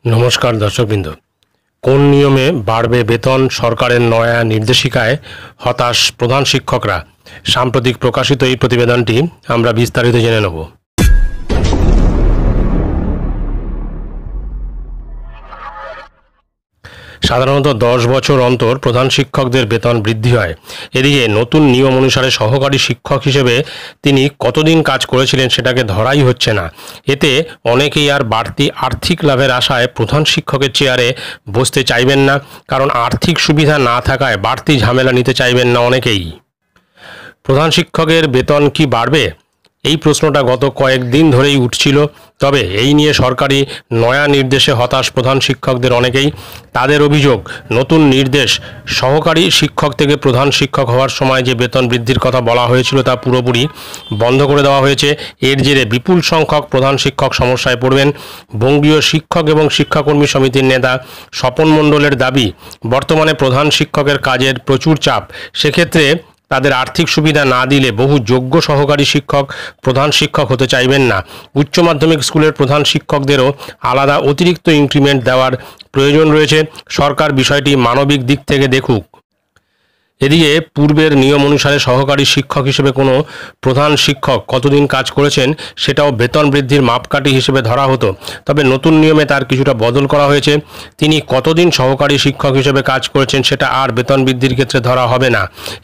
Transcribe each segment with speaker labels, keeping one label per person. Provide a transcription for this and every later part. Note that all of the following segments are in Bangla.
Speaker 1: নমস্কার দর্শকবৃন্দ। কোন নিয়মে বাড়বে বেতন, সরকারের নয়া নির্দেশিকায় হতাশ প্রধান শিক্ষকরা। সাম্প্রতিক প্রকাশিত এই প্রতিবেদনটি আমরা বিস্তারিত জেনে নেব। সাধারণত 10 বছর অন্তর প্রধান শিক্ষকদের বেতন বৃদ্ধি হয়। এদিকে নতুন নিয়ম অনুসারে সহকারী শিক্ষক হিসেবে তিনি কতদিন কাজ করেছিলেন সেটাকে ধরাই হচ্ছে না। এতে অনেকেই আর বাড়তি আর্থিক লাভের আশায় প্রধান শিক্ষকের চেয়ারে বসতে চাইবেন না, কারণ আর্থিক সুবিধা না থাকায় বাড়তি ঝামেলা নিতে চাইবেন না অনেকেই। প্রধান শিক্ষকের বেতন কি বাড়বে? এই প্রশ্নটা গত কয়েকদিন ধরেই উঠছিল। তবে এই নিয়ে সরকারি নয়া নির্দেশে হতাশ প্রধান শিক্ষকদের অনেকেই। তাদের অভিযোগ, নতুন নির্দেশ সহকারী শিক্ষক থেকে প্রধান শিক্ষক হওয়ার সময় যে বেতন বৃদ্ধির কথা বলা হয়েছিল তা পুরোপুরি বন্ধ করে দেওয়া হয়েছে। এর জেরে বিপুল সংখ্যক প্রধান শিক্ষক সমস্যায় পড়বেন। বঙ্গীয় শিক্ষক এবং শিক্ষাকর্মী সমিতির নেতা স্বপন মণ্ডলের দাবি, বর্তমানে প্রধান শিক্ষকের কাজের প্রচুর চাপ। সেক্ষেত্রে তাদের আর্থিক সুবিধা না দিলে বহু যোগ্য সহকারী শিক্ষক প্রধান শিক্ষক হতে চাইবেন না। উচ্চ মাধ্যমিক স্কুলের প্রধান শিক্ষকদেরও আলাদা অতিরিক্ত ইনক্রিমেন্ট দেওয়ার প্রয়োজন রয়েছে। সরকার বিষয়টি মানবিক দিক থেকে দেখুক। এদিকে পূর্বের নিয়ম অনুসারে সহকারী শিক্ষক হিসেবে কোনো প্রধান শিক্ষক কতদিন কাজ করেছেন সেটাও বেতন বৃদ্ধির মাপকাঠি হিসেবে ধরা হতো। তবে নতুন নিয়মে তার কিছুটা বদল করা হয়েছে। তিনি কতদিন সহকারী শিক্ষক হিসেবে কাজ করেছেন সেটা আর বেতন বৃদ্ধির ক্ষেত্রে ধরা হবে না।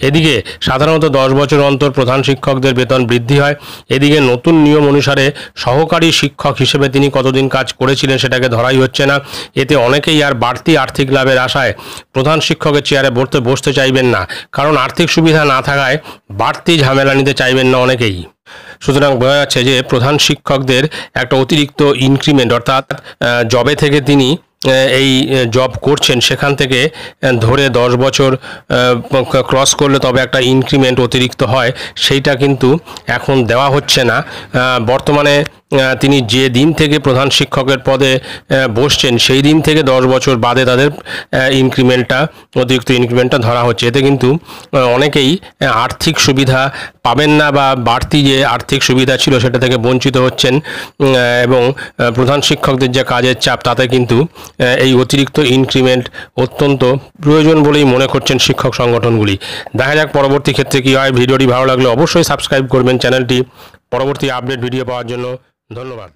Speaker 1: এদিকে সাধারণত 10 বছর অন্তর প্রধান শিক্ষকদের বেতন বৃদ্ধি হয়। এদিকে নতুন নিয়ম অনুসারে সহকারী শিক্ষক হিসেবে তিনি কতদিন কাজ করেছিলেন সেটাকে ধরাই হচ্ছে না। এতে অনেকেই আর বাড়তি আর্থিক লাভের আশায় প্রধান শিক্ষকের চেয়ারে বসতে চাইবেন না, কারণ আর্থিক সুবিধা না থাকায় বাড়তি ঝামেলা নিতে চাইবেন না অনেকেই। সুতরাং বোঝা যাচ্ছে যে প্রধান শিক্ষকদের একটা অতিরিক্ত ইনক্রিমেন্ট, অর্থাৎ জবে থেকে তিনি এই জব করছেন সেখান থেকে ধরে 10 বছর ক্রস করলে তবে একটা ইনক্রিমেন্ট অতিরিক্ত হয়, সেইটা কিন্তু এখন দেওয়া হচ্ছে না। বর্তমানে তিনি যে দিন থেকে প্রধান শিক্ষকের পদে বসছেন সেই দিন থেকে 10 বছর বাদে তাদের অতিরিক্ত ইনক্রিমেন্টটা ধরা হচ্ছে। এতে কিন্তু অনেকেই আর্থিক সুবিধা পাবেন না বা বাড়তি যে আর্থিক সুবিধা ছিল সেটা থেকে বঞ্চিত হচ্ছেন, এবং প্রধান শিক্ষকদের যে কাজের চাপ তাতে কিন্তু এই অতিরিক্ত ইনক্রিমেন্ট অত্যন্ত প্রয়োজন বলেই মনে করছেন শিক্ষক সংগঠনগুলি। দেখা যাক পরবর্তী ক্ষেত্রে কী হয়। ভিডিওটি ভালো লাগলে অবশ্যই সাবস্ক্রাইব করবেন চ্যানেলটি। পরবর্তী আপডেট ভিডিও পাওয়ার জন্য ধন্যবাদ।